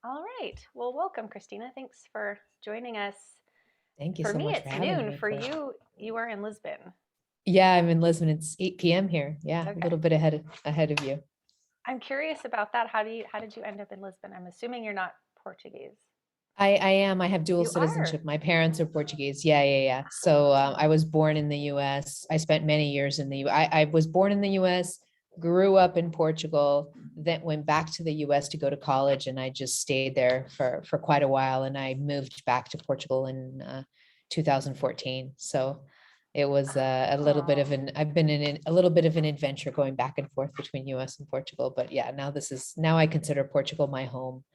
All right. Well, welcome, Christina. Thanks for joining us. Thank you For so me, much for it's having noon. me For for you, you are in Lisbon. Yeah, I'm in Lisbon. It's 8 p.m. here. Yeah, a Okay. little bit ahead of you. I'm curious about that. How did you end up in Lisbon? I'm assuming you're not Portuguese. I am. I have dual You are. citizenship. My parents are Portuguese. Yeah. So I Oh, was born in the U.S. I spent many years in the U. I was born in the U.S., grew up in Portugal, then went back to the U.S. to go to college, and I just stayed there for quite a while. And I moved back to Portugal in 2014. So it was a little bit of oh. an. I've been in a little bit of an adventure going back and forth between U.S. and Portugal. But yeah, now I consider Portugal my home.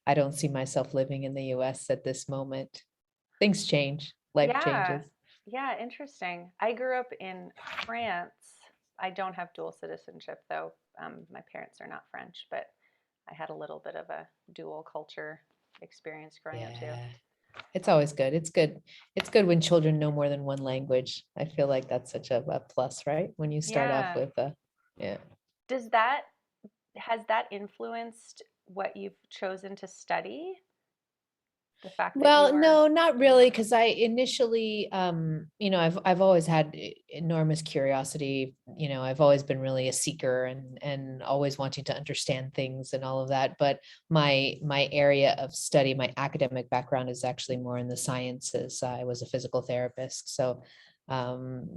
I don't see myself living in the US at this moment. Things change, life Yeah. changes. Yeah, interesting. I grew up in France. I don't have dual citizenship, though. My parents are not French, but I had a little bit of a dual culture experience growing up, too. Yeah. It's always good. It's good. It's good when children know more than one language. I feel like that's such a plus, right? When you start off Yeah. with yeah. Does that has that influenced what you've chosen to study? The fact that you Well, are, no, not really, because I initially, I've always had enormous curiosity. I've always been really a seeker and always wanting to understand things and all of that. But my area of study, my academic background is actually more in the sciences. I was a physical therapist, so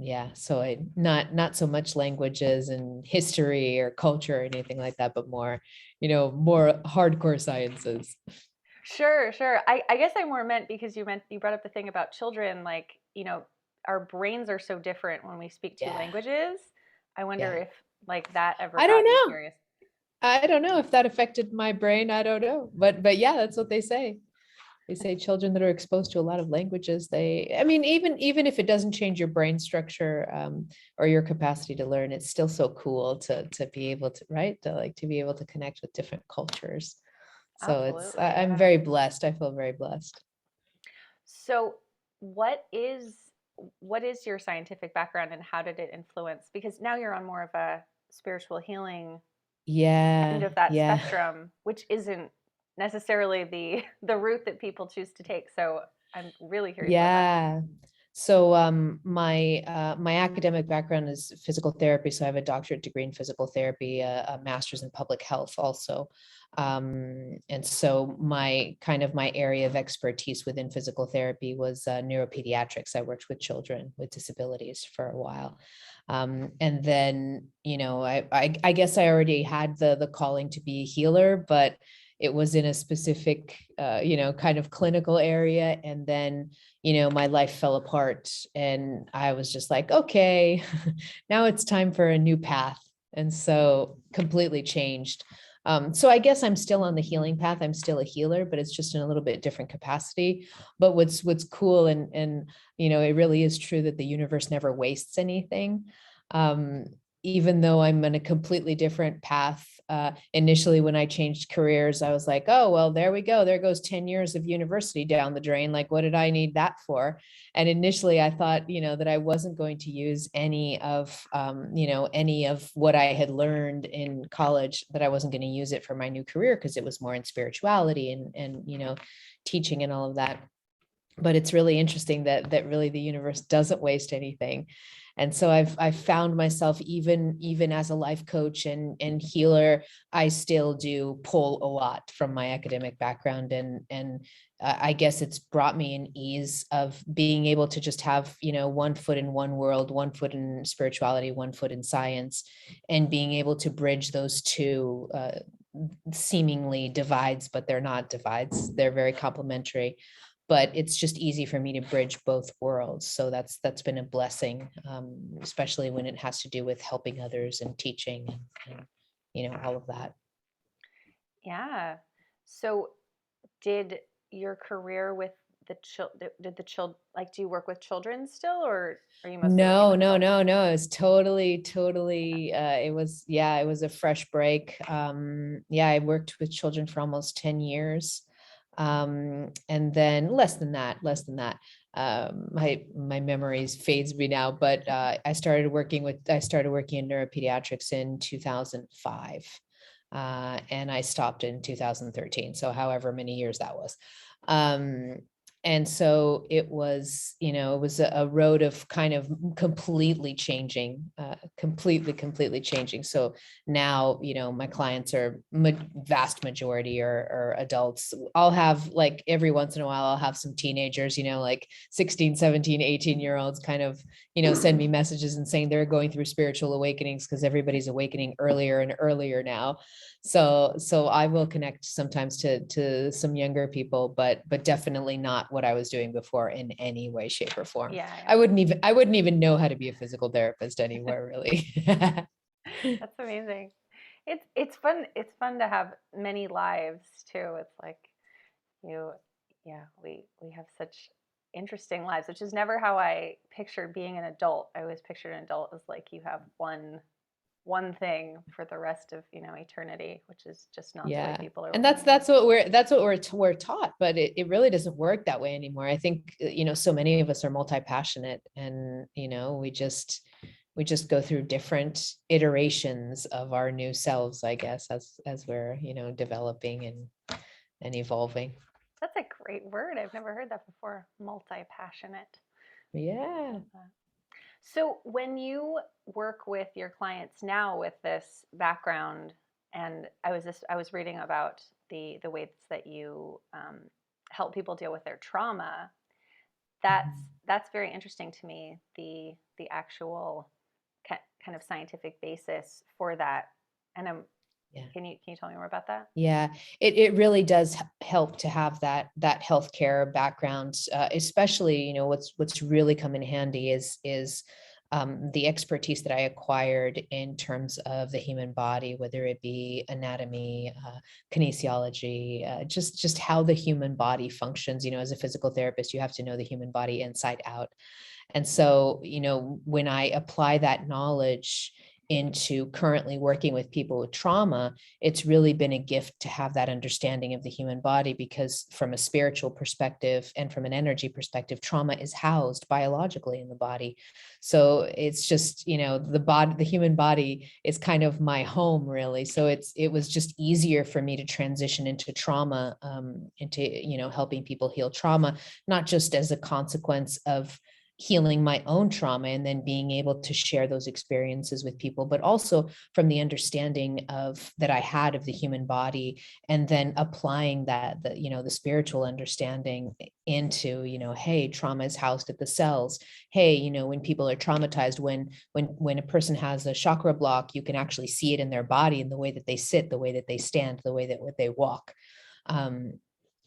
yeah, so I not so much languages and history or culture or anything like that, but more hardcore sciences. sure, sure. I guess I more meant because you brought up the thing about children, like, our brains are so different when we speak two Yeah, languages. I wonder yeah. if like that ever I don't got you know. curious. I don't know if that affected my brain. I don't know. But yeah, that's what they say. They say children that are exposed to a lot of languages, I mean, even if it doesn't change your brain structure or your capacity to learn, it's still so cool to be able to, right? To be able to connect with different cultures. So Absolutely, I'm yeah. very blessed. I feel very blessed. So, what is what is your scientific background and how did it influence? Because now you're on more of a spiritual healing end Yeah, of that yeah. spectrum, which isn't necessarily the route that people choose to take. So I'm really curious about that. Yeah. So my academic background is physical therapy. So I have a doctorate degree in physical therapy, a master's in public health also. And so my area of expertise within physical therapy was neuropediatrics. I worked with children with disabilities for a while. And then, I guess I already had the calling to be a healer, but it was in a specific, kind of clinical area. And then my life fell apart and I was just like, okay, now it's time for a new path. And so completely changed. So I guess I'm still on the healing path. I'm still a healer, but it's just in a little bit different capacity. But what's cool and it really is true that the universe never wastes anything. Um, Even though I'm on a completely different path. Initially, when I changed careers, I was like, oh, well, there we go. There goes 10 years of university down the drain. Like, what did I need that for? And initially, I thought, that I wasn't going to use any of what I had learned in college, that I wasn't going to use it for my new career because it was more in spirituality and teaching and all of that. But it's really interesting that really the universe doesn't waste anything. And so I've found myself, even as a life coach and healer, I still do pull a lot from my academic background, and I guess it's brought me an ease of being able to just have one foot in one world, one foot in spirituality, one foot in science, and being able to bridge those two seemingly divides, but they're not divides. They're very complementary, but it's just easy for me to bridge both worlds. So that's been a blessing, especially when it has to do with helping others and teaching and all of that. Yeah. So did your career with the did the child like do you work with children still or are you mostly working No, with no, adults? no, no. It's totally, it was, yeah, it was a fresh break. Yeah, I worked with children for almost 10 years. And then less than that. My memories fades me now, but I started working in neuropediatrics in 2005. And I stopped in 2013. So however many years that was. And so it was, it was a road of kind of completely changing, completely changing. So now, my clients are vast majority are adults. I'll have, like, every once in a while, I'll have some teenagers, like 16, 17, 18-year-olds kind of, send me messages and saying they're going through spiritual awakenings because everybody's awakening earlier and earlier now. So I will connect sometimes to some younger people, but definitely not what I was doing before in any way, shape, or form. Yeah, I wouldn't even know how to be a physical therapist anywhere, really. that's amazing. It's fun. It's fun to have many lives too. It's like you, yeah, we have such interesting lives, which is never how I pictured being an adult. I always pictured an adult as like you have one thing for the rest of eternity, which is just not the way Yeah. people are And living that's anymore. what we're taught, but it really doesn't work that way anymore. I think, so many of us are multi-passionate, and, we just go through different iterations of our new selves, I guess, as we're, developing and evolving. That's a great word. I've never heard that before. Multi-passionate. I Yeah. love that. So when you work with your clients now with this background, and I was reading about the ways that you help people deal with their trauma. That's very interesting to me. The actual kind of scientific basis for that. And Yeah. can you tell me more about that? Yeah, it really does help to have that healthcare background, especially, what's really come in handy is the expertise that I acquired in terms of the human body, whether it be anatomy, kinesiology, just how the human body functions. As a physical therapist, you have to know the human body inside out. And so, when I apply that knowledge into currently working with people with trauma, it's really been a gift to have that understanding of the human body, because from a spiritual perspective and from an energy perspective, trauma is housed biologically in the body. So it's just, the human body is kind of my home, really. So it was just easier for me to transition into trauma, into, helping people heal trauma, not just as a consequence of healing my own trauma and then being able to share those experiences with people, but also from the understanding of that I had of the human body, and then applying the spiritual understanding into, hey, trauma is housed at the cells. Hey, when people are traumatized, when a person has a chakra block, you can actually see it in their body, in the way that they sit, the way that they stand, the way that they walk.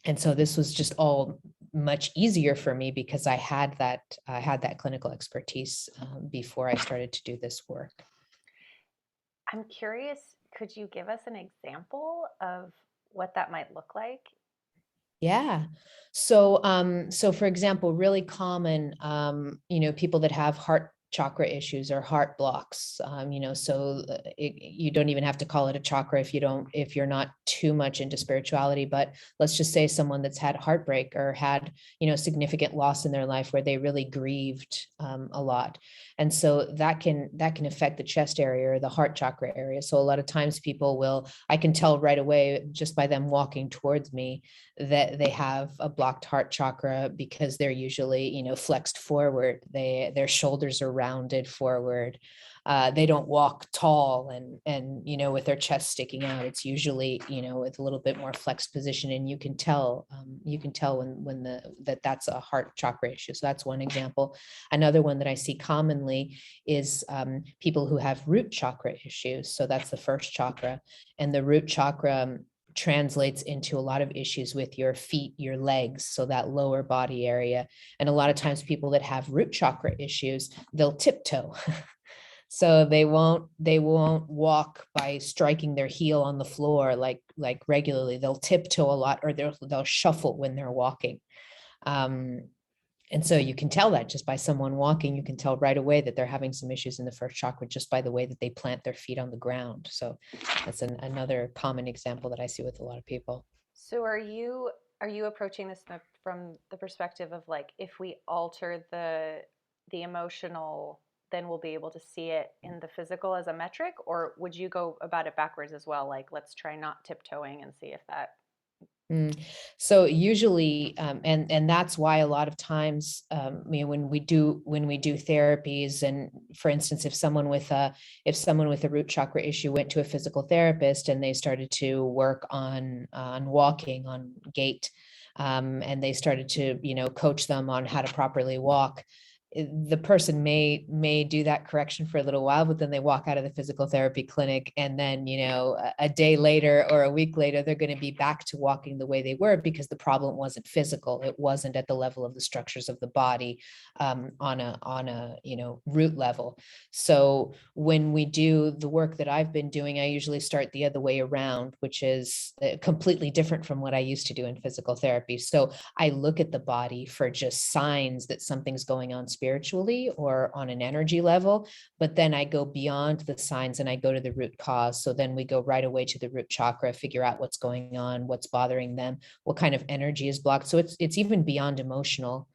And so this was just all much easier for me because I had that clinical expertise, before I started to do this work. I'm curious, could you give us an example of what that might look like? Yeah. So for example, really common, people that have heart chakra issues or heart blocks, you don't even have to call it a chakra if you're not too much into spirituality, but let's just say someone that's had heartbreak or had, significant loss in their life where they really grieved, a lot. And so that can affect the chest area or the heart chakra area. So a lot of times I can tell right away just by them walking towards me that they have a blocked heart chakra, because they're usually, flexed forward. Their shoulders are rounded forward. They don't walk tall and with their chest sticking out. It's usually, with a little bit more flexed position, and you can tell that's a heart chakra issue. So that's one example. Another one that I see commonly is, people who have root chakra issues. So that's the first chakra, and the root chakra translates into a lot of issues with your feet, your legs, so that lower body area. And a lot of times people that have root chakra issues, they'll tiptoe. So they won't walk by striking their heel on the floor like regularly. They'll tiptoe a lot, or they'll shuffle when they're walking. And so you can tell that just by someone walking. You can tell right away that they're having some issues in the first chakra just by the way that they plant their feet on the ground. So that's another common example that I see with a lot of people. So are you approaching this from the perspective of like if we alter the emotional then we'll be able to see it in the physical as a metric? Or would you go about it backwards as well? Like, let's try not tiptoeing and see if that. So usually, and that's why a lot of times, when we do therapies, and for instance, if someone with a root chakra issue went to a physical therapist and they started to work on walking, on gait, and they started to coach them on how to properly walk, the person may do that correction for a little while, but then they walk out of the physical therapy clinic, and then a day later or a week later, they're going to be back to walking the way they were, because the problem wasn't physical. It wasn't at the level of the structures of the body, on a root level. So when we do the work that I've been doing, I usually start the other way around, which is completely different from what I used to do in physical therapy. So I look at the body for just signs that something's going on spiritually or on an energy level, but then I go beyond the signs and I go to the root cause. So then we go right away to the root chakra, figure out what's going on, what's bothering them, what kind of energy is blocked. So it's even beyond emotional.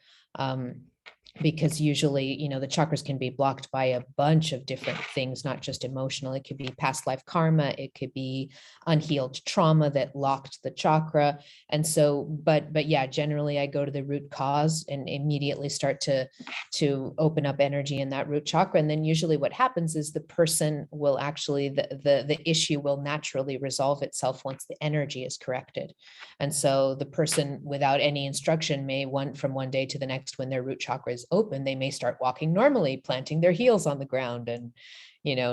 Because usually, the chakras can be blocked by a bunch of different things, not just emotional. It could be past life karma. It could be unhealed trauma that locked the chakra. And so, but yeah, generally I go to the root cause and immediately start to open up energy in that root chakra. And then usually what happens is the person will actually, the issue will naturally resolve itself once the energy is corrected. And so the person without any instruction may from one day to the next, when their root chakra is open, they may start walking normally, planting their heels on the ground, and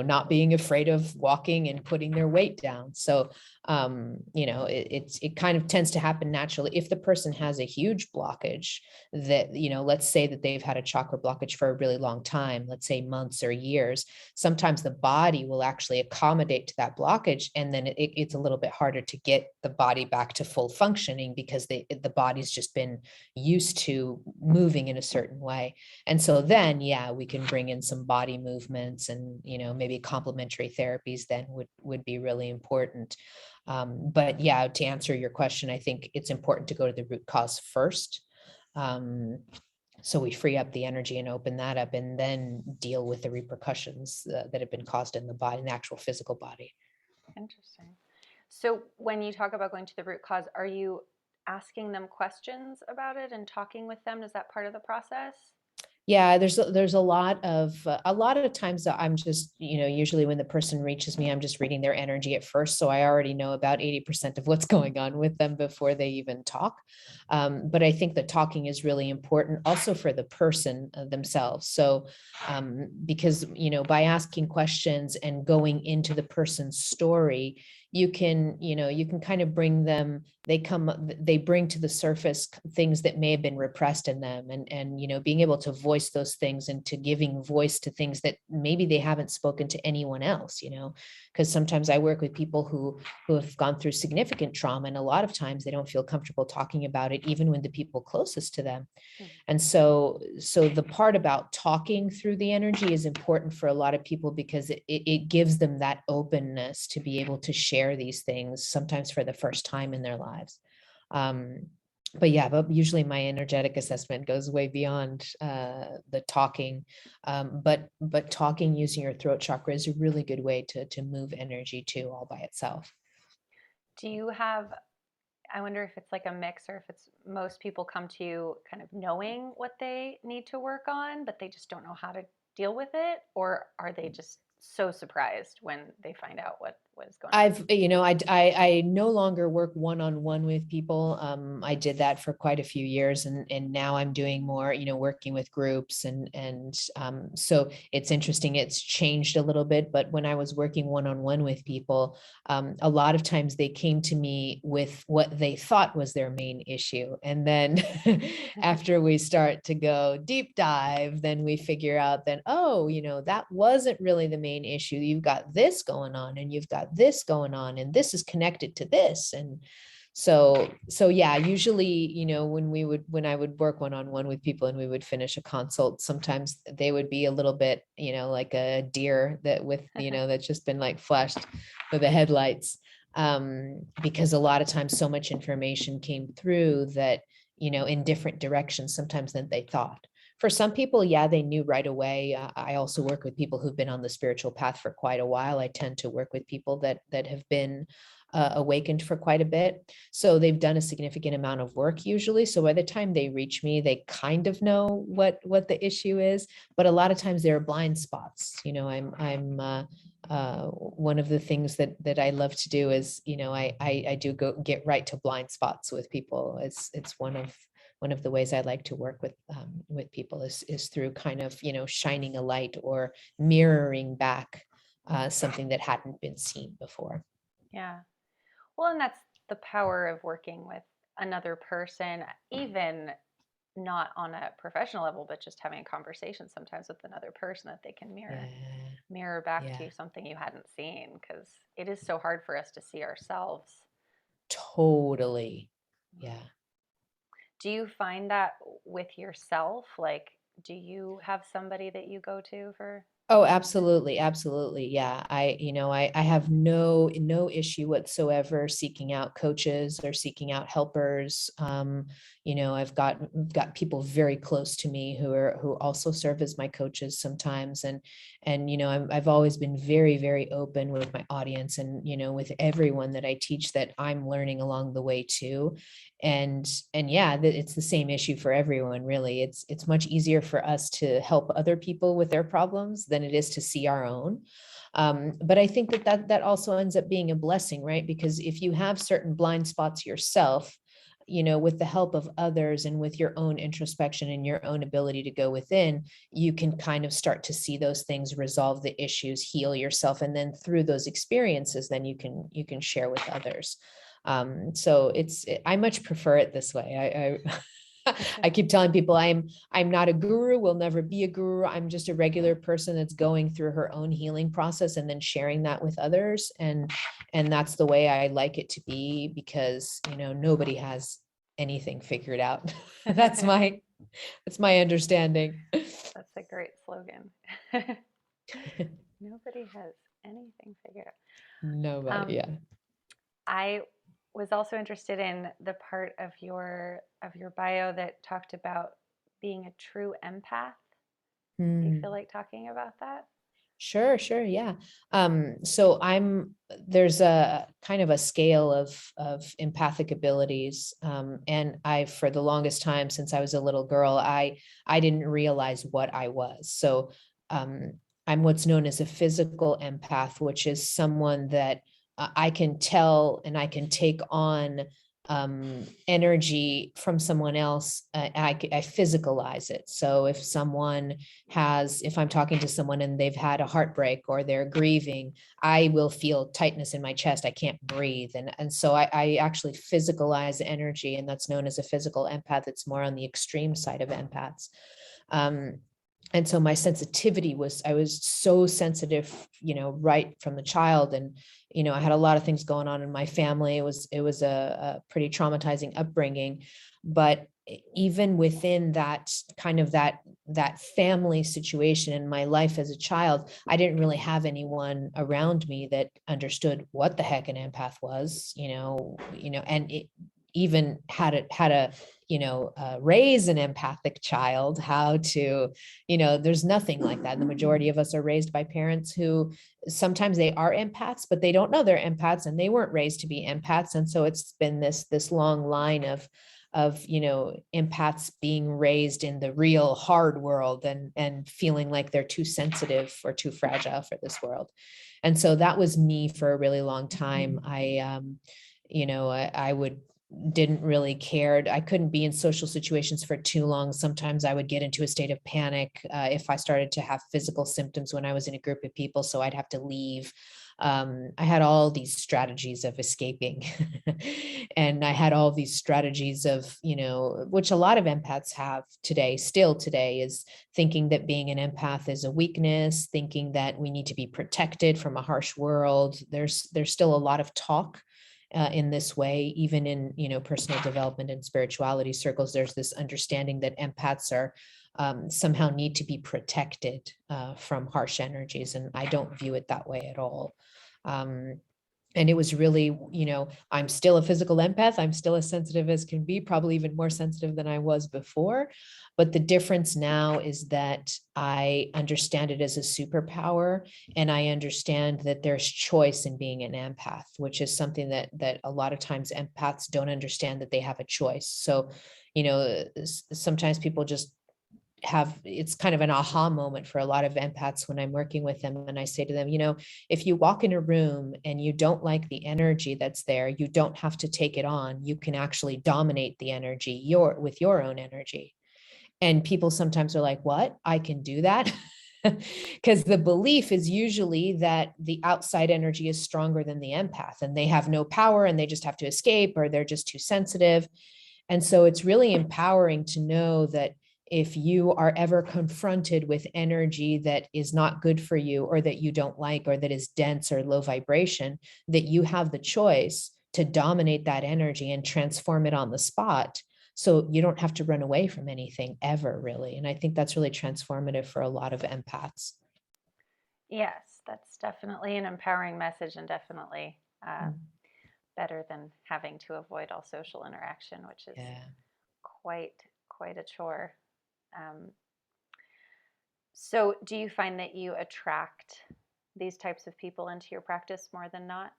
not being afraid of walking and putting their weight down. So it kind of tends to happen naturally. If the person has a huge blockage that, let's say that they've had a chakra blockage for a really long time, let's say months or years, sometimes the body will actually accommodate to that blockage. And then it's a little bit harder to get the body back to full functioning, because the body's just been used to moving in a certain way. And so then, yeah, we can bring in some body movements, and, maybe complementary therapies then would be really important. But yeah, to answer your question, I think it's important to go to the root cause first. So we free up the energy and open that up, and then deal with the repercussions that have been caused in the body, in the actual physical body. Interesting. So when you talk about going to the root cause, are you asking them questions about it and talking with them? Is that part of the process? Yeah, there's a lot of times that I'm just, usually when the person reaches me, I'm just reading their energy at first. So I already know about 80% of what's going on with them before they even talk. But I think that talking is really important also for the person themselves. So because, by asking questions and going into the person's story, you can kind of bring them, they bring to the surface things that may have been repressed in them, and being able to voice those things, and to giving voice to things that maybe they haven't spoken to anyone else, because sometimes I work with people who have gone through significant trauma, and a lot of times they don't feel comfortable talking about it, even with the people closest to them. And so the part about talking through the energy is important for a lot of people, because it gives them that openness to be able to share these things, sometimes for the first time in their lives. But yeah, but usually my energetic assessment goes way beyond the talking. But talking using your throat chakra is a really good way to move energy too, all by itself. Do you have, I wonder if it's like a mix, or if it's most people come to you kind of knowing what they need to work on, but they just don't know how to deal with it? Or are they just so surprised when they find out what is going on? I no longer work one-on-one with people. I did that for quite a few years, and now I'm doing more, working with groups, and so it's interesting. It's changed a little bit, but when I was working one-on-one with people, a lot of times they came to me with what they thought was their main issue, and then after we start to go deep dive, then we figure out that, oh, that wasn't really the main issue. You've got this going on, and you've got this going on, and this is connected to this. And so yeah, usually, when I would work one-on-one with people and we would finish a consult, sometimes they would be a little bit, like a deer that's just been like flashed with the headlights. Because a lot of times so much information came through that, in different directions sometimes than they thought. For some people, yeah, they knew right away. I also work with people who've been on the spiritual path for quite a while. I tend to work with people that have been awakened for quite a bit. So they've done a significant amount of work usually. So by the time they reach me, they kind of know what the issue is. But a lot of times there are blind spots. You know, one of the things that I love to do is, you know, I do go get right to blind spots with people. It's one of the ways I like to work with people is through kind of, you know, shining a light or mirroring back something that hadn't been seen before. Yeah. Well, and that's the power of working with another person, even not on a professional level, but just having a conversation sometimes with another person that they can Yeah, mirror back to yeah, you something you hadn't seen, because it is so hard for us to see ourselves. totally. Yeah. Do you find that with yourself? Like, do you have somebody that you go to for? Oh, absolutely. Absolutely. Yeah. I have no issue whatsoever seeking out coaches or seeking out helpers. I've got people very close to me who also serve as my coaches sometimes. And, I've always been very, very open with my audience and, with everyone that I teach that I'm learning along the way too. And yeah, it's the same issue for everyone, really. It's much easier for us to help other people with their problems than it is to see our own. But I think that also ends up being a blessing, right? Because if you have certain blind spots yourself, with the help of others and with your own introspection and your own ability to go within, you can kind of start to see those things, resolve the issues, heal yourself, and then through those experiences, then you can share with others. So I much prefer it this way. I keep telling people I'm not a guru, will never be a guru. I'm just a regular person that's going through her own healing process and then sharing that with others. And that's the way I like it to be, because nobody has anything figured out. That's my understanding. That's a great slogan. Nobody has anything figured out. Nobody, yeah. I was also interested in the part of your bio that talked about being a true empath. Do you feel Hmm. like talking about that? Sure, yeah. So there's a kind of a scale of empathic abilities. And for the longest time, since I was a little girl, I didn't realize what I was. So um, I'm what's known as a physical empath, which is someone that I can tell and I can take on energy from someone else. I physicalize it. So if I'm talking to someone and they've had a heartbreak or they're grieving, I will feel tightness in my chest. I can't breathe. And so I actually physicalize energy, and that's known as a physical empath. It's more on the extreme side of empaths. And so my sensitivity I was so sensitive, right from the child. And, I had a lot of things going on in my family. It was a pretty traumatizing upbringing, but even within that kind of that family situation in my life as a child, I didn't really have anyone around me that understood what the heck an empath was, and it even had a raise an empathic child, how to, there's nothing like that. The majority of us are raised by parents who sometimes they are empaths, but they don't know they're empaths, and they weren't raised to be empaths. And so it's been this long line of empaths being raised in the real hard world and feeling like they're too sensitive or too fragile for this world. And so that was me for a really long time. I would didn't really care. I couldn't be in social situations for too long. Sometimes I would get into a state of panic if I started to have physical symptoms when I was in a group of people, so I'd have to leave. I had all these strategies of escaping and I had all these strategies of, which a lot of empaths have still today, is thinking that being an empath is a weakness, thinking that we need to be protected from a harsh world. There's still a lot of talk in this way, even in personal development and spirituality circles. There's this understanding that empaths are somehow need to be protected from harsh energies, and I don't view it that way at all. And it was really, I'm still a physical empath. I'm still as sensitive as can be, probably even more sensitive than I was before. But the difference now is that I understand it as a superpower, and I understand that there's choice in being an empath, which is something that a lot of times empaths don't understand, that they have a choice. So, sometimes people just it's kind of an aha moment for a lot of empaths when I'm working with them. And I say to them, if you walk in a room and you don't like the energy that's there, you don't have to take it on. You can actually dominate the energy with your own energy. And people sometimes are like, what? I can do that? Because the belief is usually that the outside energy is stronger than the empath, and they have no power and they just have to escape, or they're just too sensitive. And so it's really empowering to know that if you are ever confronted with energy that is not good for you, or that you don't like, or that is dense or low vibration, that you have the choice to dominate that energy and transform it on the spot. So you don't have to run away from anything ever, really. And I think that's really transformative for a lot of empaths. Yes, that's definitely an empowering message, and definitely Mm, better than having to avoid all social interaction, which is yeah. quite quite a chore. Um, so, do you find that you attract these types of people into your practice more than not?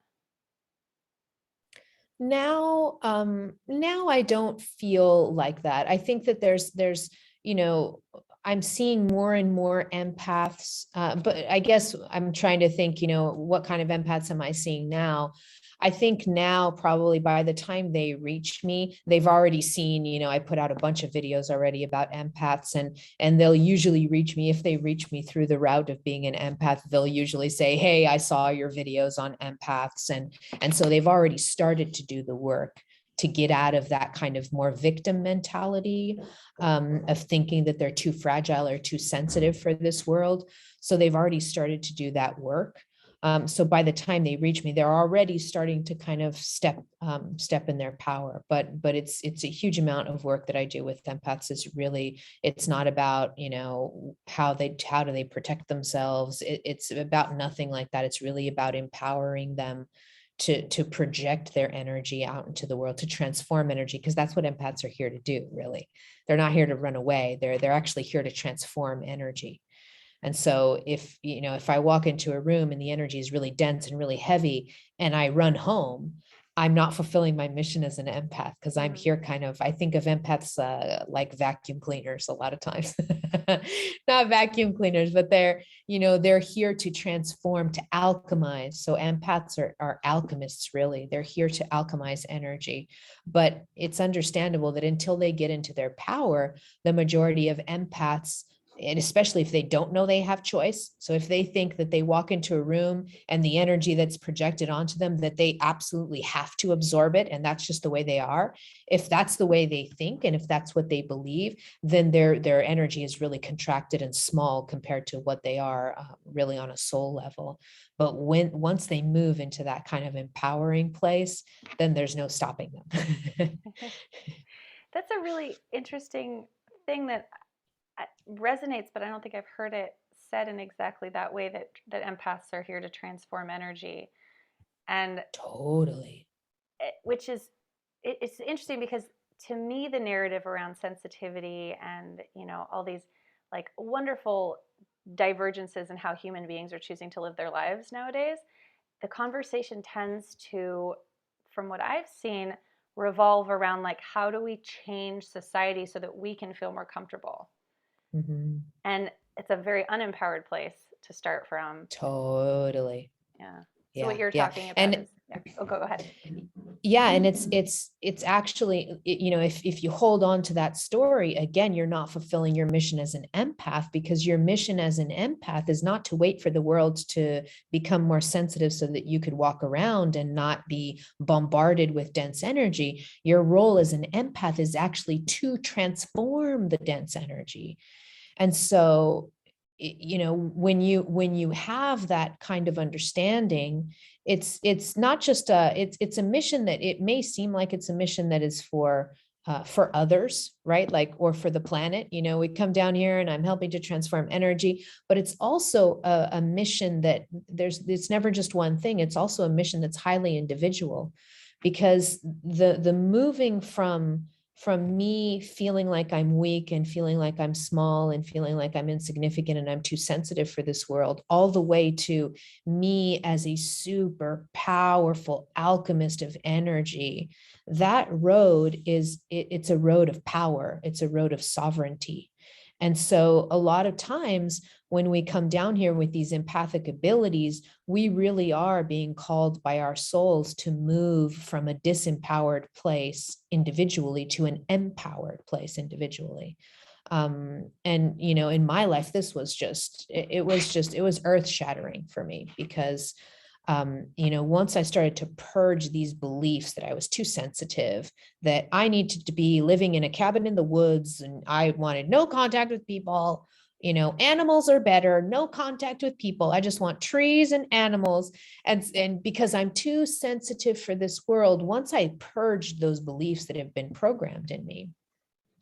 Now I don't feel like that. I think that there's you know I'm seeing more and more empaths, but I guess I'm trying to think, what kind of empaths am I seeing now? I think now, probably by the time they reach me, they've already seen, I put out a bunch of videos already about empaths, and they'll usually reach me. If they reach me through the route of being an empath, they'll usually say, hey, I saw your videos on empaths. And so they've already started to do the work to get out of that kind of more victim mentality, of thinking that they're too fragile or too sensitive for this world. So they've already started to do that work. So by the time they reach me, they're already starting to kind of step in their power. But it's a huge amount of work that I do with empaths. It's not about, how do they protect themselves. It's about nothing like that. It's really about empowering them to project their energy out into the world, to transform energy, because that's what empaths are here to do. Really, they're not here to run away. They're actually here to transform energy. And so if I walk into a room and the energy is really dense and really heavy, and I run home, I'm not fulfilling my mission as an empath, because I'm Mm. here I think of empaths like vacuum cleaners a lot of times. Not vacuum cleaners, but they're here to transform, to alchemize. So empaths are alchemists, really. They're here to alchemize energy. But it's understandable that until they get into their power, the majority of empaths, and especially if they don't know they have choice. So if they think that they walk into a room and the energy that's projected onto them, that they absolutely have to absorb it, and that's just the way they are. If that's the way they think, and if that's what they believe, then their energy is really contracted and small compared to what they are, really on a soul level. But once they move into that kind of empowering place, then there's no stopping them. That's a really interesting thing that resonates, but I don't think I've heard it said in exactly that way, that empaths are here to transform energy. And Totally. which is it's interesting because to me the narrative around sensitivity and all these like wonderful divergences in how human beings are choosing to live their lives nowadays, the conversation tends to, from what I've seen, revolve around like how do we change society so that we can feel more comfortable. Mhm. And it's a very unempowered place to start from. Totally. Yeah. So what Yeah. you're Yeah. talking about And is, yeah. Oh, go ahead. yeah, and it's actually, if you hold on to that story, again, you're not fulfilling your mission as an empath, because your mission as an empath is not to wait for the world to become more sensitive so that you could walk around and not be bombarded with dense energy. Your role as an empath is actually to transform the dense energy. And so, when you have that kind of understanding, it's not just it's a mission that, it may seem like it's a mission that is for for others, right? Like, or for the planet, we come down here and I'm helping to transform energy, but it's also a mission that it's never just one thing. It's also a mission that's highly individual, because the moving from me feeling like I'm weak and feeling like I'm small and feeling like I'm insignificant and I'm too sensitive for this world, all the way to me as a super powerful alchemist of energy. That road it's a road of power. It's a road of sovereignty. And so a lot of times when we come down here with these empathic abilities, we really are being called by our souls to move from a disempowered place individually to an empowered place individually. And, in my life, this was it was earth shattering for me, because once I started to purge these beliefs that I was too sensitive, that I needed to be living in a cabin in the woods, and I wanted no contact with people, animals are better, no contact with people. I just want trees and animals. And because I'm too sensitive for this world, once I purged those beliefs that have been programmed in me,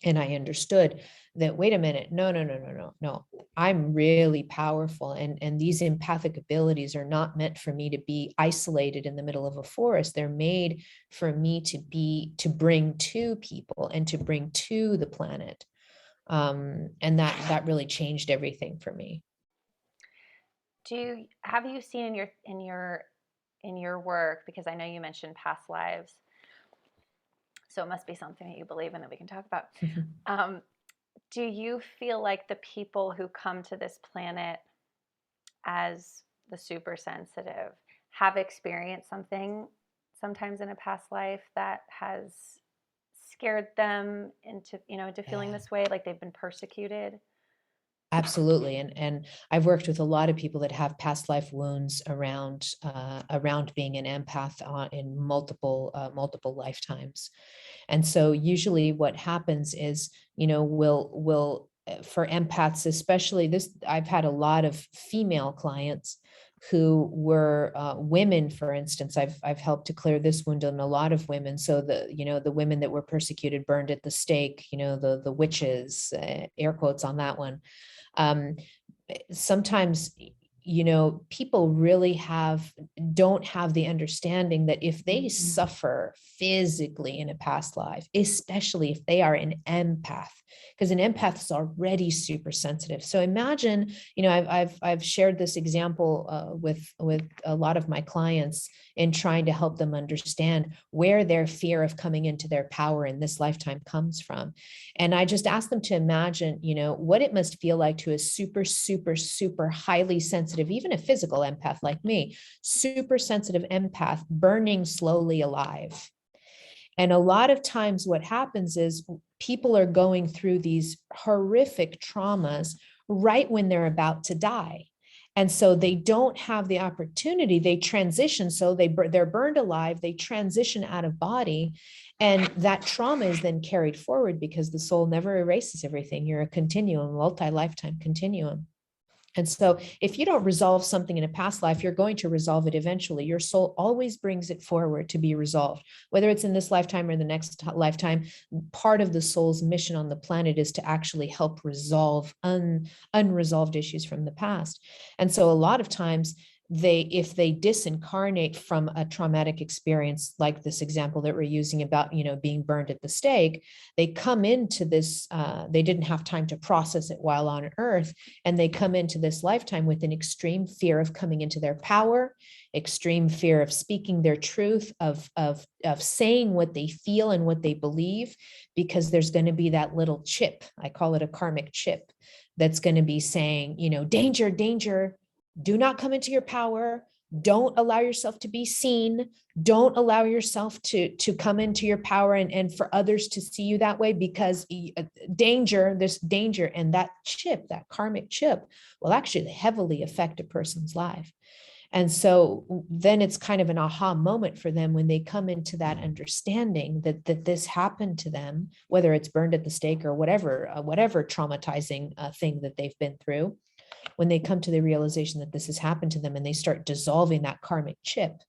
and I understood that, wait a minute, no, I'm really powerful. And these empathic abilities are not meant for me to be isolated in the middle of a forest. They're made for me to bring to people and to bring to the planet. And that really changed everything for me. Have you seen in your work, because I know you mentioned past lives, so it must be something that you believe in that we can talk about. Do you feel like the people who come to this planet as the super sensitive have experienced something sometimes in a past life that has scared them into feeling this way, like they've been persecuted? Absolutely. And I've worked with a lot of people that have past life wounds around being an empath in multiple lifetimes. And so usually what happens is, will for empaths, especially this, I've had a lot of female clients who were women, for instance. I've helped to clear this wound in a lot of women. So the women that were persecuted, burned at the stake, the witches, air quotes on that one. Sometimes, people really don't have the understanding that if they suffer physically in a past life, especially if they are an empath, because an empath is already super sensitive. So imagine, I've shared this example with a lot of my clients in trying to help them understand where their fear of coming into their power in this lifetime comes from. And I just asked them to imagine, what it must feel like to a super, super, super highly sensitive, even a physical empath like me, super sensitive empath burning slowly alive. And a lot of times what happens is people are going through these horrific traumas right when they're about to die. And so they don't have the opportunity, they transition. So they're burned alive, they transition out of body. And that trauma is then carried forward because the soul never erases everything. You're a continuum, multi-lifetime continuum. And so if you don't resolve something in a past life, you're going to resolve it eventually. Your soul always brings it forward to be resolved, whether it's in this lifetime or the next lifetime. Part of the soul's mission on the planet is to actually help resolve unresolved issues from the past. And so a lot of times, if they disincarnate from a traumatic experience, like this example that we're using about, being burned at the stake, they come into this, they didn't have time to process it while on earth. And they come into this lifetime with an extreme fear of coming into their power, extreme fear of speaking their truth, of saying what they feel and what they believe, because there's going to be that little chip, I call it a karmic chip, that's going to be saying, danger, danger, do not come into your power. Don't allow yourself to be seen. Don't allow yourself to come into your power and for others to see you that way, because danger, there's danger. And that chip, that karmic chip, will actually heavily affect a person's life. And so then it's kind of an aha moment for them when they come into that understanding that this happened to them, whether it's burned at the stake or whatever traumatizing thing that they've been through. When they come to the realization that this has happened to them, and they start dissolving that karmic chip,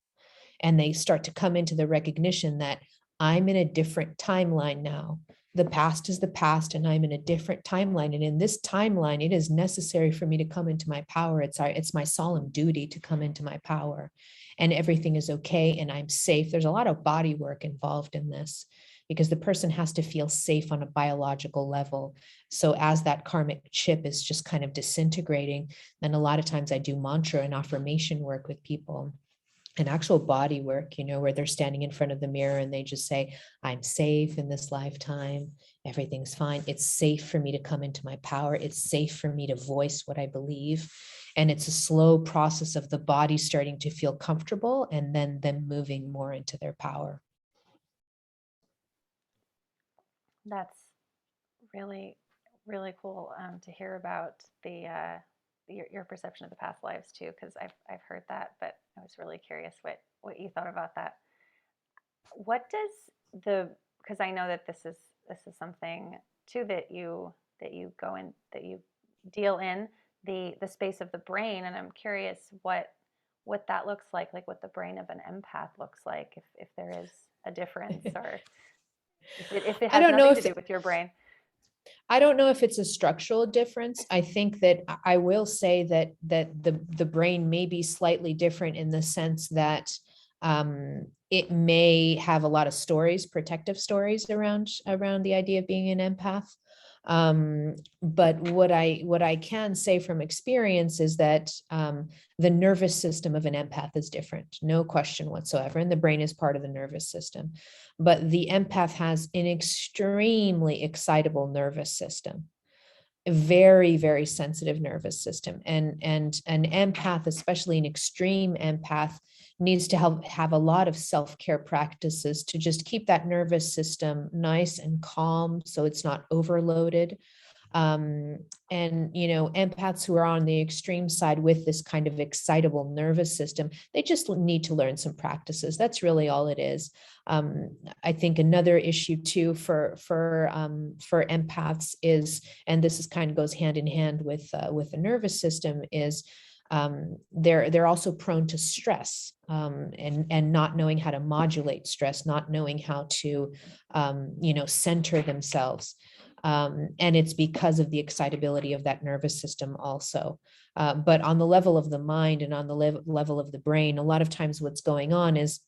and they start to come into the recognition that I'm in a different timeline now. The past is the past, and I'm in a different timeline. And in this timeline, it is necessary for me to come into my power. It's my solemn duty to come into my power, and everything is okay, and I'm safe. There's a lot of body work involved in this because the person has to feel safe on a biological level. So as that karmic chip is just kind of disintegrating, then a lot of times I do mantra and affirmation work with people, and actual body work, where they're standing in front of the mirror and they just say, I'm safe in this lifetime. Everything's fine. It's safe for me to come into my power. It's safe for me to voice what I believe. And it's a slow process of the body starting to feel comfortable and then them moving more into their power. That's really, really cool to hear about your perception of the past lives too, because I've heard that, but I was really curious what you thought about that. What does because I know that this is something too that you go in, that you deal in the space of the brain, and I'm curious what that looks like what the brain of an empath looks like, if there is a difference, or if it I has don't know nothing to if do with your brain. I don't know if it's a structural difference. I think that I will say that the brain may be slightly different in the sense that it may have a lot of stories, protective stories around the idea of being an empath. But what I can say from experience is that the nervous system of an empath is different, no question whatsoever, and the brain is part of the nervous system. But the empath has an extremely excitable nervous system, a very, very sensitive nervous system. And an empath, especially an extreme empath, needs to have a lot of self-care practices to just keep that nervous system nice and calm so it's not overloaded. And empaths who are on the extreme side with this kind of excitable nervous system, they just need to learn some practices. That's really all it is. I think another issue too for empaths is, and this is kind of goes hand in hand with the nervous system, is they're also prone to stress, and not knowing how to modulate stress, not knowing how to center themselves. And it's because of the excitability of that nervous system also. But on the level of the mind and on the level of the brain, a lot of times what's going on is,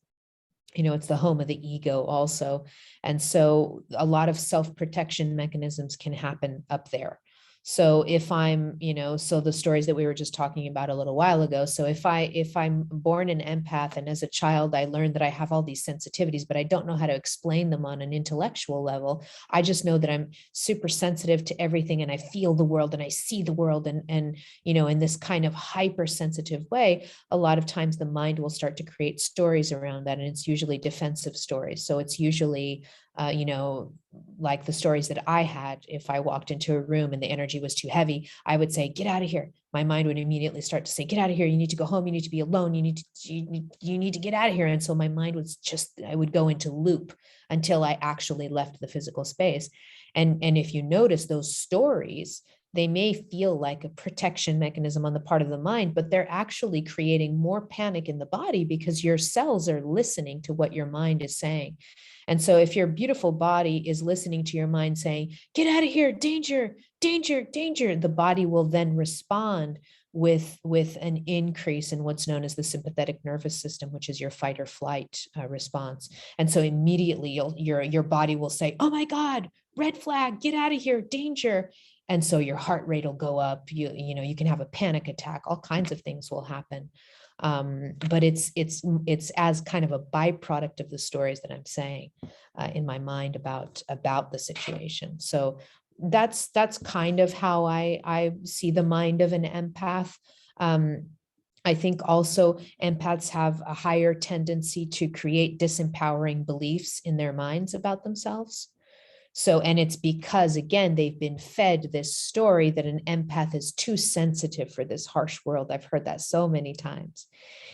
it's the home of the ego also. And so a lot of self-protection mechanisms can happen up there. So if I'm, so the stories that we were just talking about a little while ago. So if I'm born an empath, and as a child, I learned that I have all these sensitivities, but I don't know how to explain them on an intellectual level. I just know that I'm super sensitive to everything, and I feel the world and I see the world, and in this kind of hypersensitive way, a lot of times the mind will start to create stories around that. And it's usually defensive stories. So it's usually, like the stories that I had, if I walked into a room and the energy was too heavy, I would say, get out of here. My mind would immediately start to say, get out of here. You need to go home. You need to be alone. You need to get out of here. And so my mind was I would go into loop until I actually left the physical space. And if you notice those stories, they may feel like a protection mechanism on the part of the mind, but they're actually creating more panic in the body because your cells are listening to what your mind is saying. And so if your beautiful body is listening to your mind saying, get out of here, danger, danger, danger, the body will then respond with an increase in what's known as the sympathetic nervous system, which is your fight or flight response. And so immediately your body will say, oh my God, red flag, get out of here, danger. And so your heart rate will go up. You can have a panic attack. All kinds of things will happen. But it's as kind of a byproduct of the stories that I'm saying in my mind about the situation. So that's kind of how I see the mind of an empath. I think also empaths have a higher tendency to create disempowering beliefs in their minds about themselves. So, and it's because, again, they've been fed this story that an empath is too sensitive for this harsh world. I've heard that so many times.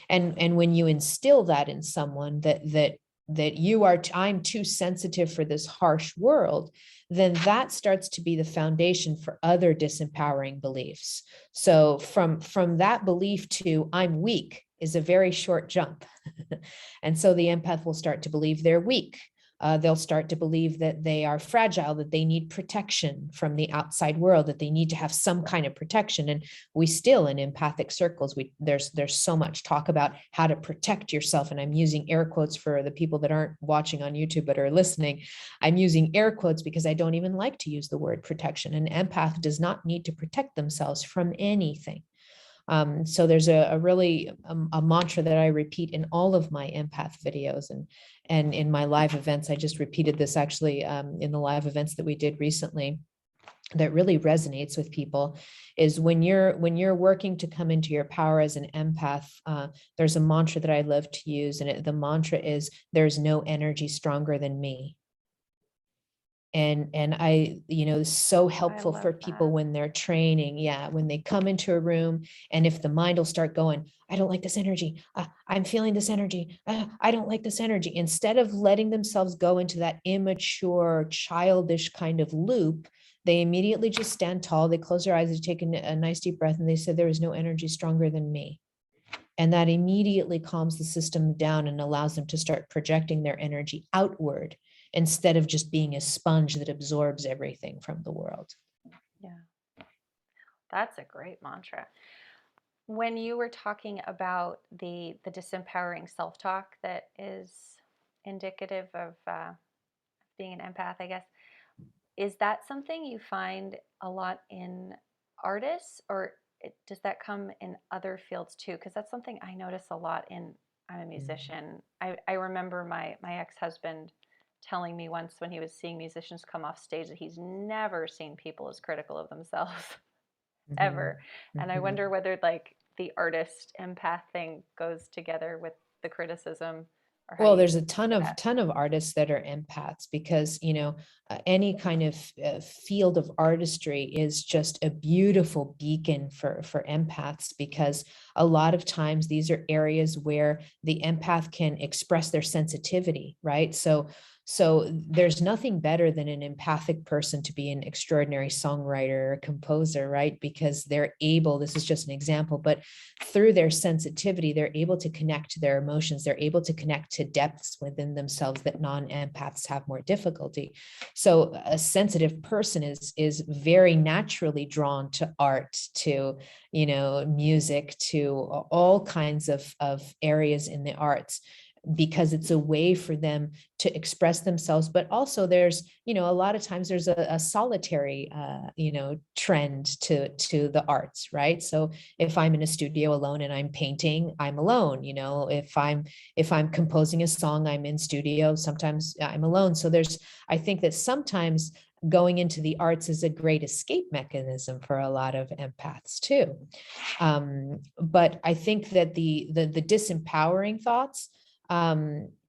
And when you instill that in someone, that I'm too sensitive for this harsh world, then that starts to be the foundation for other disempowering beliefs. So from that belief to I'm weak is a very short jump. And so the empath will start to believe they're weak. They'll start to believe that they are fragile, that they need protection from the outside world, that they need to have some kind of protection. And we still, in empathic circles, there's so much talk about how to protect yourself. And I'm using air quotes for the people that aren't watching on YouTube but are listening. I'm using air quotes because I don't even like to use the word protection. An empath does not need to protect themselves from anything. So there's a really a mantra that I repeat in all of my empath videos, and in my live events. I just repeated this actually in the live events that we did recently, that really resonates with people, is when you're working to come into your power as an empath, there's a mantra that I love to use, and the mantra is, there's no energy stronger than me. And I, so helpful for people that. when they're training. Yeah, when they come into a room, and if the mind will start going, I don't like this energy, I'm feeling this energy, I don't like this energy, instead of letting themselves go into that immature, childish kind of loop, they immediately just stand tall, they close their eyes, they take a nice deep breath, and they say, there is no energy stronger than me. And that immediately calms the system down and allows them to start projecting their energy outward, instead of just being a sponge that absorbs everything from the world. Yeah, that's a great mantra. When you were talking about the disempowering self-talk that is indicative of being an empath, I guess, is that something you find a lot in artists, or does that come in other fields too? Because that's something I notice a lot in. I'm a musician. I remember my ex-husband telling me once, when he was seeing musicians come off stage, that he's never seen people as critical of themselves ever. And I wonder whether like the artist empath thing goes together with the criticism, or how Well, you there's a ton see of that. artists that are empaths, because any kind of field of artistry is just a beautiful beacon for empaths, because a lot of times these are areas where the empath can express their sensitivity, right? So there's nothing better than an empathic person to be an extraordinary songwriter or composer, right? Because they're able, this is just an example, but through their sensitivity, they're able to connect to their emotions. They're able to connect to depths within themselves that non-empaths have more difficulty. So a sensitive person is very naturally drawn to art, to, music, to all kinds of areas in the arts, because it's a way for them to express themselves. But also there's, a lot of times there's a solitary, trend to the arts, right? So if I'm in a studio alone and I'm painting, I'm alone. If I'm composing a song, I'm in studio, sometimes I'm alone. So I think that sometimes going into the arts is a great escape mechanism for a lot of empaths too. But I think that the disempowering thoughts,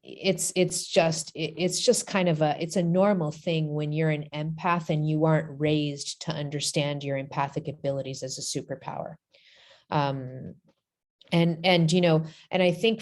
it's just kind of it's a normal thing when you're an empath and you aren't raised to understand your empathic abilities as a superpower. And I think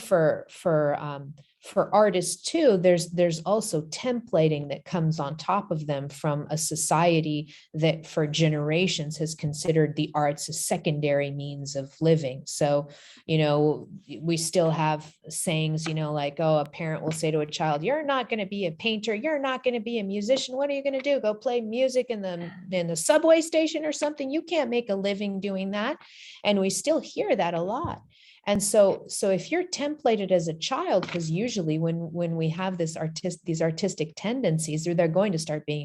for artists too, there's also templating that comes on top of them from a society that for generations has considered the arts a secondary means of living. So we still have sayings, like, oh, a parent will say to a child, you're not going to be a painter, you're not going to be a musician, what are you going to do, go play music in the subway station or something? You can't make a living doing that. And we still hear that a lot. And so if you're templated as a child, because usually when we have these artistic tendencies, they're going to start being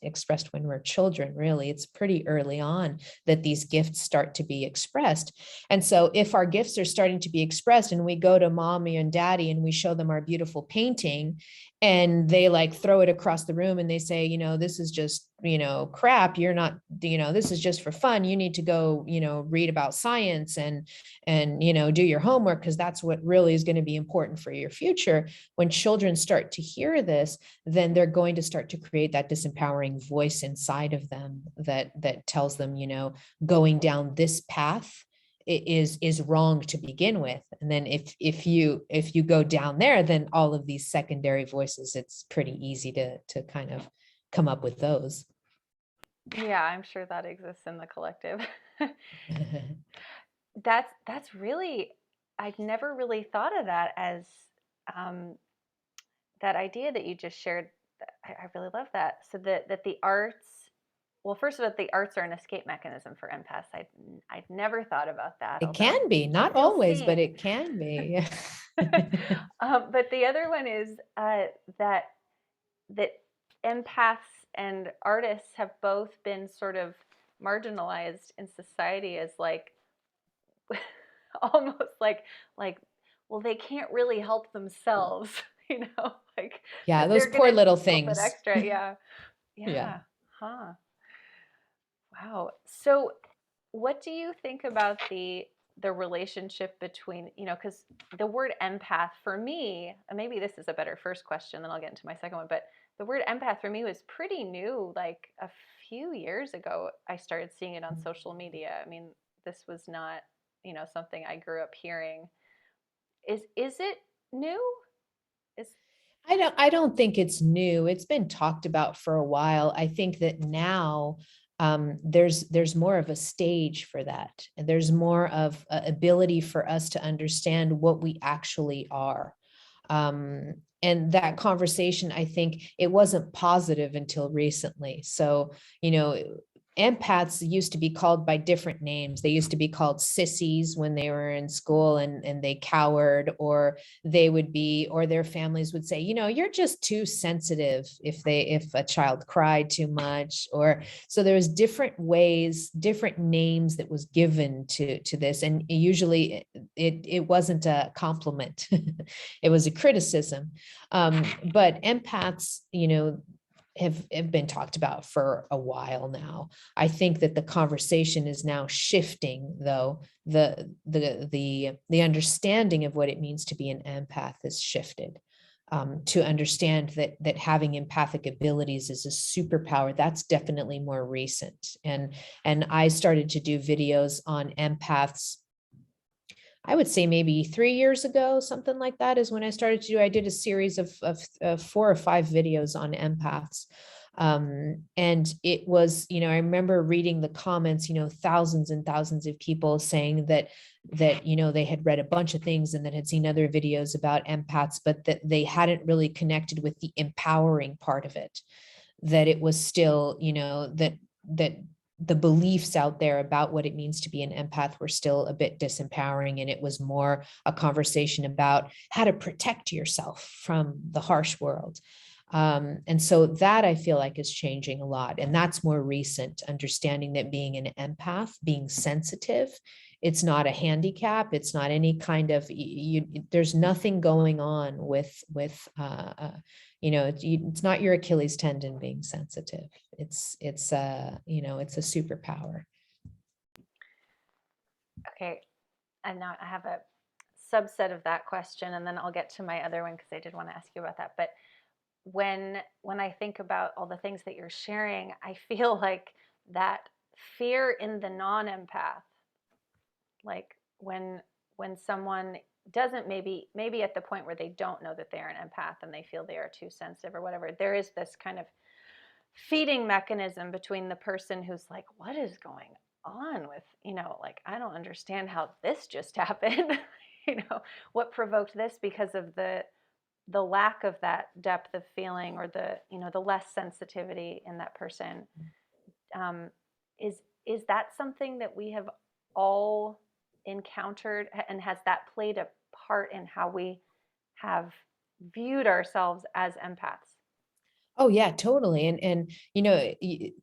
expressed when we're children. Really, it's pretty early on that these gifts start to be expressed. And so if our gifts are starting to be expressed and we go to mommy and daddy and we show them our beautiful painting, and they like throw it across the room and they say, this is just, crap, you're not, this is just for fun, you need to go, read about science and do your homework, because that's what really is going to be important for your future. When children start to hear this, then they're going to start to create that disempowering voice inside of them that tells them, going down this path is wrong to begin with. And then if you go down there, then all of these secondary voices, it's pretty easy to kind of come up with those. Yeah, I'm sure that exists in the collective. That's really, I've never really thought of that as um, that idea that you just shared, I really love that. So that the arts, well, first of all, the arts are an escape mechanism for empaths. I'd never thought about that, It although can be, I not feel always, but seen. it can be. But the other one is that that empaths and artists have both been sort of marginalized in society as like almost like well, they can't really help themselves, like Yeah, that those they're poor gonna need little a little bit things. extra. Yeah. Yeah. Yeah. Huh. Wow. So what do you think about the relationship between, because the word empath for me, and maybe this is a better first question, then I'll get into my second one, but the word empath for me was pretty new. Like a few years ago, I started seeing it on social media. I mean, this was not, something I grew up hearing. Is it new? Is I don't think it's new. It's been talked about for a while. I think that now there's more of a stage for that. And there's more of a ability for us to understand what we actually are. And that conversation, I think it wasn't positive until recently. So, empaths used to be called by different names. They used to be called sissies when they were in school and they cowered, or they would be, or their families would say, you're just too sensitive if a child cried too much. Or so there was different ways, different names that was given to this. And usually it wasn't a compliment. It was a criticism. But empaths, have been talked about for a while now. I think that the conversation is now shifting, though. The understanding of what it means to be an empath has shifted. To understand that having empathic abilities is a superpower, that's definitely more recent. And I started to do videos on empaths, I would say maybe 3 years ago, something like that is when I started to do, I did a series of 4 or 5 videos on empaths. And it was, I remember reading the comments, thousands and thousands of people saying that they had read a bunch of things and that had seen other videos about empaths, but that they hadn't really connected with the empowering part of it. That it was still, that the beliefs out there about what it means to be an empath were still a bit disempowering. And it was more a conversation about how to protect yourself from the harsh world. And so that I feel like is changing a lot. And that's more recent, understanding that being an empath, being sensitive, it's not a handicap. It's not any kind of, there's nothing going on with it's not your Achilles tendon being sensitive. It's it's a superpower. okay. And now I have a subset of that question, and then I'll get to my other one because I did want to ask you about that. But when I think about all the things that you're sharing, I feel like that fear in the non-empath, like when someone doesn't maybe at the point where they don't know that they're an empath and they feel they are too sensitive or whatever, there is this kind of feeding mechanism between the person who's like, what is going on with, like, I don't understand how this just happened. What provoked this, because of the lack of that depth of feeling, or the less sensitivity in that person. um, is that something that we have all encountered, and has that played a part in how we have viewed ourselves as empaths? Oh yeah, totally. And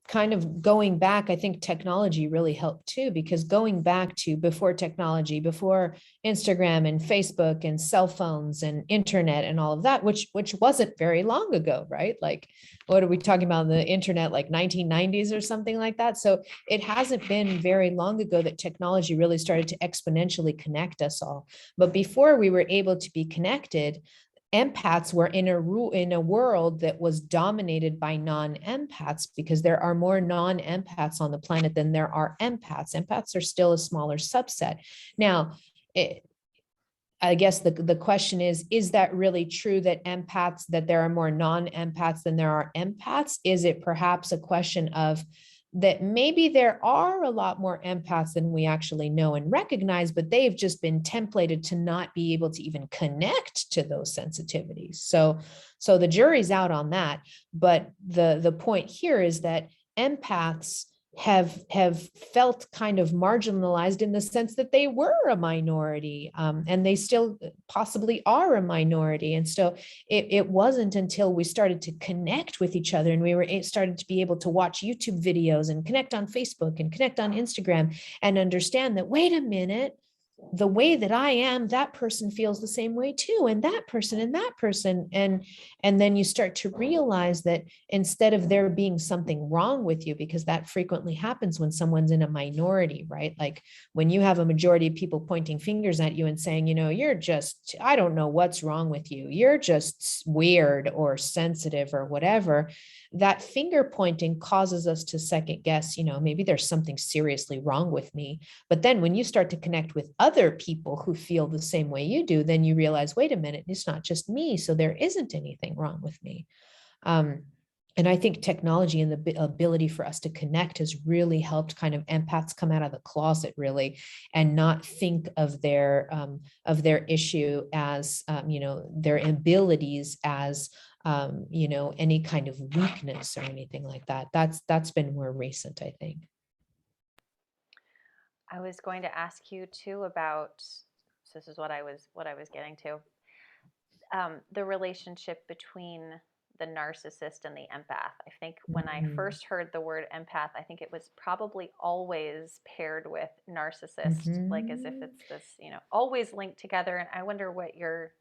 kind of going back, I think technology really helped too, because going back to before technology, before Instagram and Facebook and cell phones and internet and all of that, which wasn't very long ago, right? Like, what are we talking about? The internet, like 1990s or something like that. So it hasn't been very long ago that technology really started to exponentially connect us all. But before we were able to be connected, empaths were in a world that was dominated by non-empaths, because there are more non-empaths on the planet than there are empaths. Empaths are still a smaller subset. Now, I guess the question is that really true, that there are more non-empaths than there are empaths? Is it perhaps a question of that maybe there are a lot more empaths than we actually know and recognize, but they've just been templated to not be able to even connect to those sensitivities. So the jury's out on that. But the point here is that empaths have felt kind of marginalized in the sense that they were a minority, and they still possibly are a minority. And so it wasn't until we started to connect with each other and we were started to be able to watch YouTube videos and connect on Facebook and connect on Instagram and understand that, wait a minute, the way that I am, that person feels the same way too, and that person and that person. And then you start to realize that instead of there being something wrong with you, because that frequently happens when someone's in a minority, right? Like when you have a majority of people pointing fingers at you and saying, you know, you're just, I don't know what's wrong with you. You're just weird or sensitive or whatever. That finger pointing causes us to second guess, you know, maybe there's something seriously wrong with me. But then when you start to connect with other people who feel the same way you do, then you realize, wait a minute, it's not just me. So there isn't anything wrong with me. And I think technology and the ability for us to connect has really helped kind of empaths come out of the closet, really, and not think of their issue as, you know, their abilities as, you know, any kind of weakness or anything like that. That's been more recent, I think. I was going to ask you too about, so this is what I was getting to, the relationship between the narcissist and the empath. I think when I first heard the word empath, I think it was probably always paired with narcissist, like as if it's this, you know, always linked together. And I wonder what you're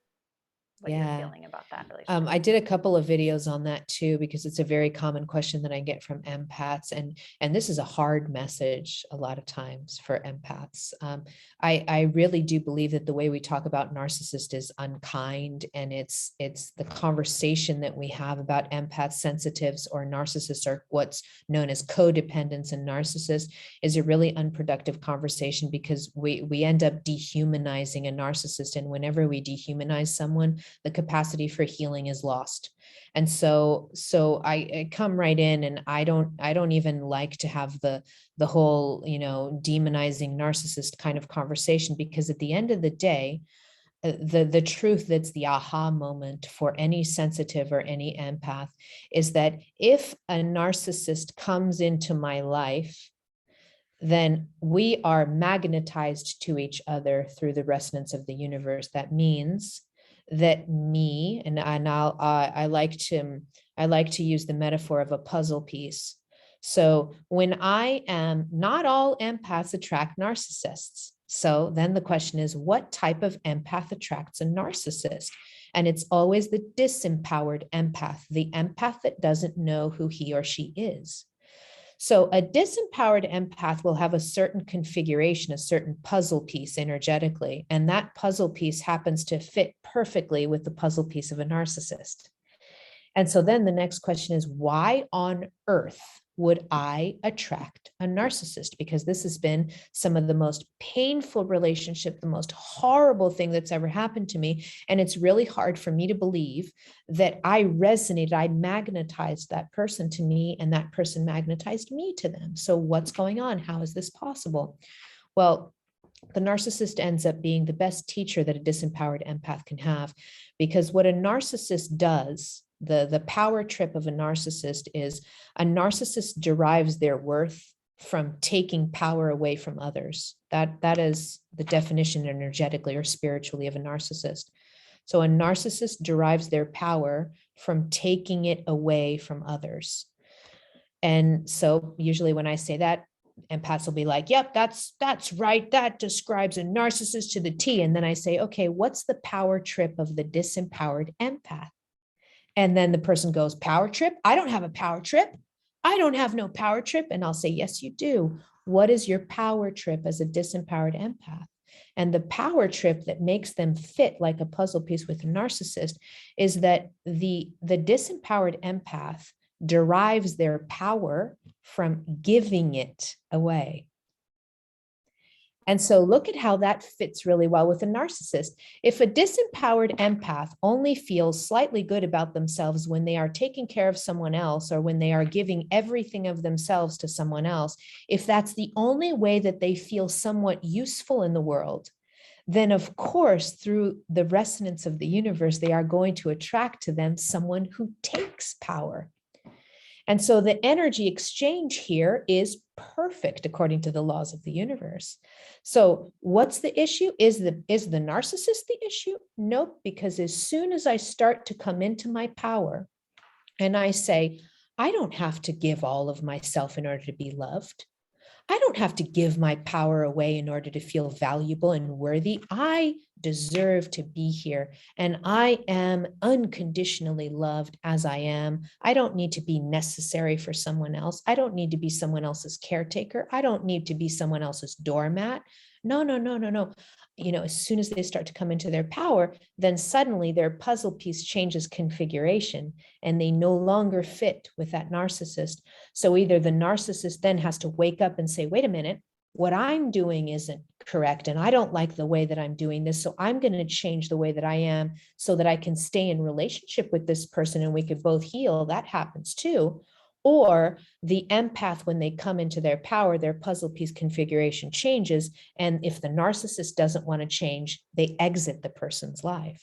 feeling about that relationship. I did a couple of videos on that too, because it's a very common question that I get from empaths. And this is a hard message a lot of times for empaths. I really do believe that the way we talk about narcissist is unkind, and it's the conversation that we have about empaths, sensitives, or narcissists, or what's known as codependents and narcissists, is a really unproductive conversation, because we end up dehumanizing a narcissist. And whenever we dehumanize someone, the capacity for healing is lost. And so I come right in, and I don't even like to have the whole, you know, demonizing narcissist kind of conversation, because at the end of the day, the truth that's the aha moment for any sensitive or any empath is that if a narcissist comes into my life, then we are magnetized to each other through the resonance of the universe. That means that me, and I like to use the metaphor of a puzzle piece. So when I am, not all empaths attract narcissists. So then the question is, what type of empath attracts a narcissist? And it's always the disempowered empath, the empath that doesn't know who he or she is. So a disempowered empath will have a certain configuration, a certain puzzle piece energetically, and that puzzle piece happens to fit perfectly with the puzzle piece of a narcissist. And so then the next question is, why on earth would I attract a narcissist? Because this has been some of the most painful relationship, the most horrible thing that's ever happened to me. And it's really hard for me to believe that I resonated, I magnetized that person to me, and that person magnetized me to them. So what's going on? How is this possible? Well, the narcissist ends up being the best teacher that a disempowered empath can have, because what a narcissist does, the power trip of a narcissist is, a narcissist derives their worth from taking power away from others. That is the definition energetically or spiritually of a narcissist. So a narcissist derives their power from taking it away from others. And so usually when I say that, empaths will be like, yep, that's right. That describes a narcissist to the T. And then I say, okay, what's the power trip of the disempowered empath? And then the person goes, power trip? I don't have a power trip. I don't have no power trip. And I'll say, yes, you do. What is your power trip as a disempowered empath? And the power trip that makes them fit like a puzzle piece with a narcissist is that the disempowered empath derives their power from giving it away. And so look at how that fits really well with a narcissist. If a disempowered empath only feels slightly good about themselves when they are taking care of someone else or when they are giving everything of themselves to someone else, if that's the only way that they feel somewhat useful in the world, then of course, through the resonance of the universe, they are going to attract to them someone who takes power. And so the energy exchange here is perfect according to the laws of the universe. So what's the issue? Is the narcissist the issue? Nope, because as soon as I start to come into my power and I say, I don't have to give all of myself in order to be loved. I don't have to give my power away in order to feel valuable and worthy. I deserve to be here, and I am unconditionally loved as I am. I don't need to be necessary for someone else. I don't need to be someone else's caretaker. I don't need to be someone else's doormat. No, no, no, no, no. As soon as they start to come into their power, then suddenly their puzzle piece changes configuration and they no longer fit with that narcissist. So either the narcissist then has to wake up and say, wait a minute, what I'm doing isn't correct. And I don't like the way that I'm doing this. So I'm going to change the way that I am so that I can stay in relationship with this person and we could both heal. That happens too. Or the empath, when they come into their power, their puzzle piece configuration changes. And if the narcissist doesn't want to change, they exit the person's life.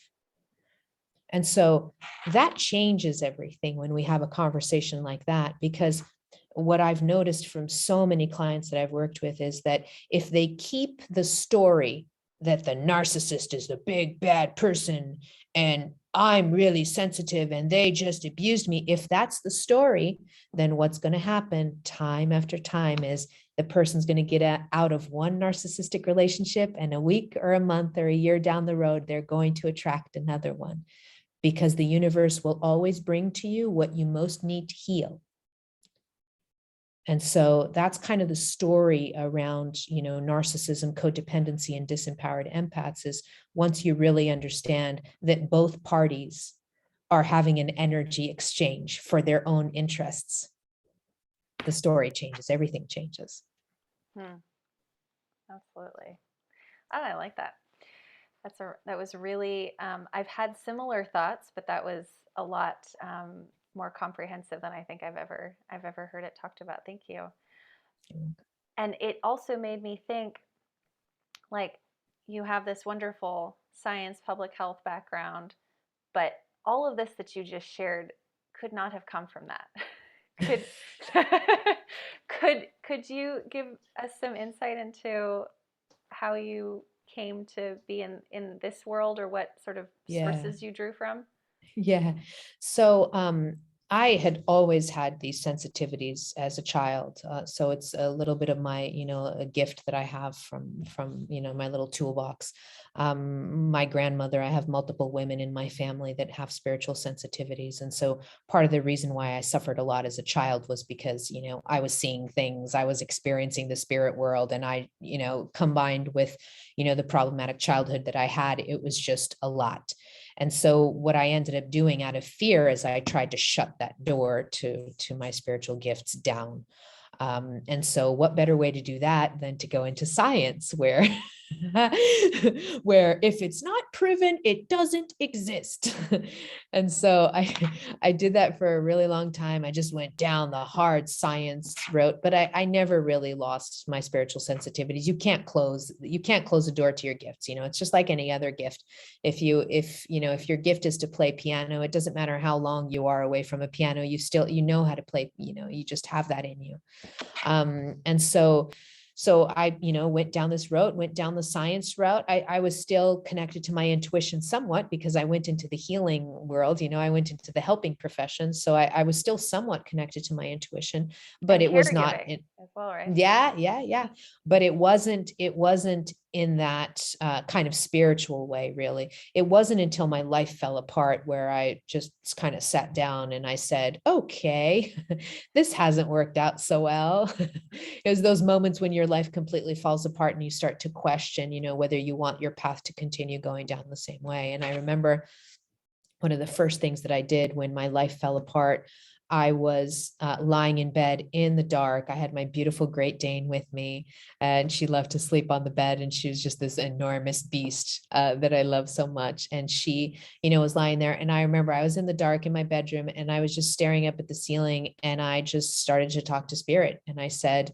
And so that changes everything when we have a conversation like that, because what I've noticed from so many clients that I've worked with is that if they keep the story that the narcissist is the big bad person and I'm really sensitive and they just abused me, if that's the story, then what's going to happen time after time is the person's going to get out of one narcissistic relationship, and a week or a month or a year down the road, they're going to attract another one, because the universe will always bring to you what you most need to heal. And so that's kind of the story around, narcissism, codependency, and disempowered empaths is once you really understand that both parties are having an energy exchange for their own interests, the story changes, everything changes. Absolutely. Oh, I like that. That was really, I've had similar thoughts, but that was a lot more comprehensive than I think I've ever heard it talked about. Thank you. And it also made me think, like, you have this wonderful science, public health background, but all of this that you just shared could not have come from that. Could you give us some insight into how you came to be in this world, or what sort of sources you drew from? Yeah. So I had always had these sensitivities as a child. So it's a little bit of my, a gift that I have from, my little toolbox. My grandmother, I have multiple women in my family that have spiritual sensitivities. And so part of the reason why I suffered a lot as a child was because, I was seeing things, I was experiencing the spirit world, and I, combined with, the problematic childhood that I had, it was just a lot. And so what I ended up doing out of fear is I tried to shut that door to my spiritual gifts down. And so what better way to do that than to go into science, where where if it's not proven, it doesn't exist. And so I did that for a really long time. I just went down the hard science route, but I never really lost my spiritual sensitivities. You can't close the door to your gifts. It's just like any other gift. If your gift is to play piano, it doesn't matter how long you are away from a piano, you still, know how to play, you just have that in you. And so I, went down this road, went down the science route. I was still connected to my intuition somewhat because I went into the healing world, I went into the helping profession. So I was still somewhat connected to my intuition, but and it was not as well, right? Yeah. But it wasn't in that kind of spiritual way, really. It wasn't until my life fell apart where I just kind of sat down and I said, okay, this hasn't worked out so well. It was those moments when your life completely falls apart and you start to question, whether you want your path to continue going down the same way. And I remember one of the first things that I did when my life fell apart, I was lying in bed in the dark. I had my beautiful Great Dane with me, and she loved to sleep on the bed. And she was just this enormous beast that I love so much. And she, was lying there. And I remember I was in the dark in my bedroom, and I was just staring up at the ceiling, and I just started to talk to spirit. And I said,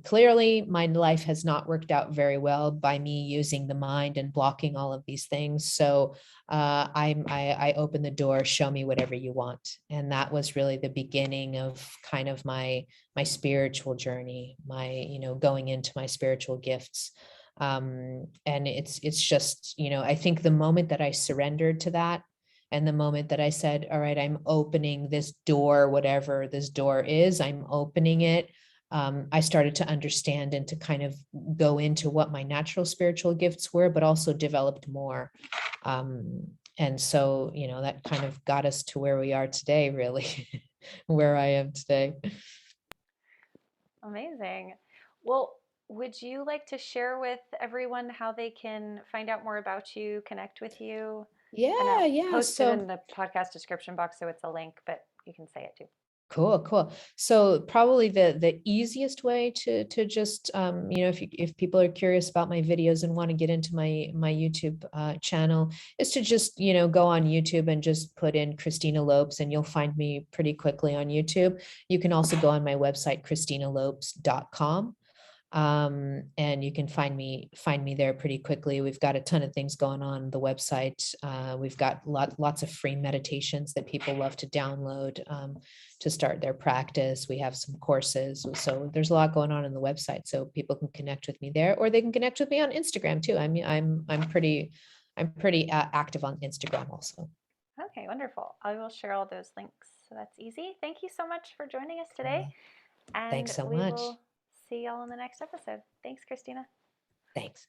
clearly my life has not worked out very well by me using the mind and blocking all of these things. So I open the door, show me whatever you want. And that was really the beginning of kind of my spiritual journey, my, going into my spiritual gifts. And it's just, I think the moment that I surrendered to that, and the moment that I said, all right, I'm opening this door, whatever this door is, I'm opening it. I started to understand and to kind of go into what my natural spiritual gifts were, but also developed more. And so, that kind of got us to where we are today, really, where I am today. Amazing. Well, would you like to share with everyone how they can find out more about you, connect with you? And Yeah, I'll yeah. post it So in the podcast description box so it's a link, but you can say it too. cool. So probably the easiest way to just if people are curious about my videos and want to get into my YouTube channel, is to just go on YouTube and just put in Christina Lopes, and you'll find me pretty quickly on YouTube. You can also go on my website, christinalopes.com. And you can find me there pretty quickly. We've got a ton of things going on the website. We've got lots of free meditations that people love to download to start their practice. We have some courses, so there's a lot going on the website, so people can connect with me there, or they can connect with me on Instagram too. I mean, I'm pretty active on Instagram also. Okay, wonderful. I will share all those links. So that's easy. Thank you so much for joining us today. Thanks And so we much. will see y'all in the next episode. Thanks, Christina. Thanks.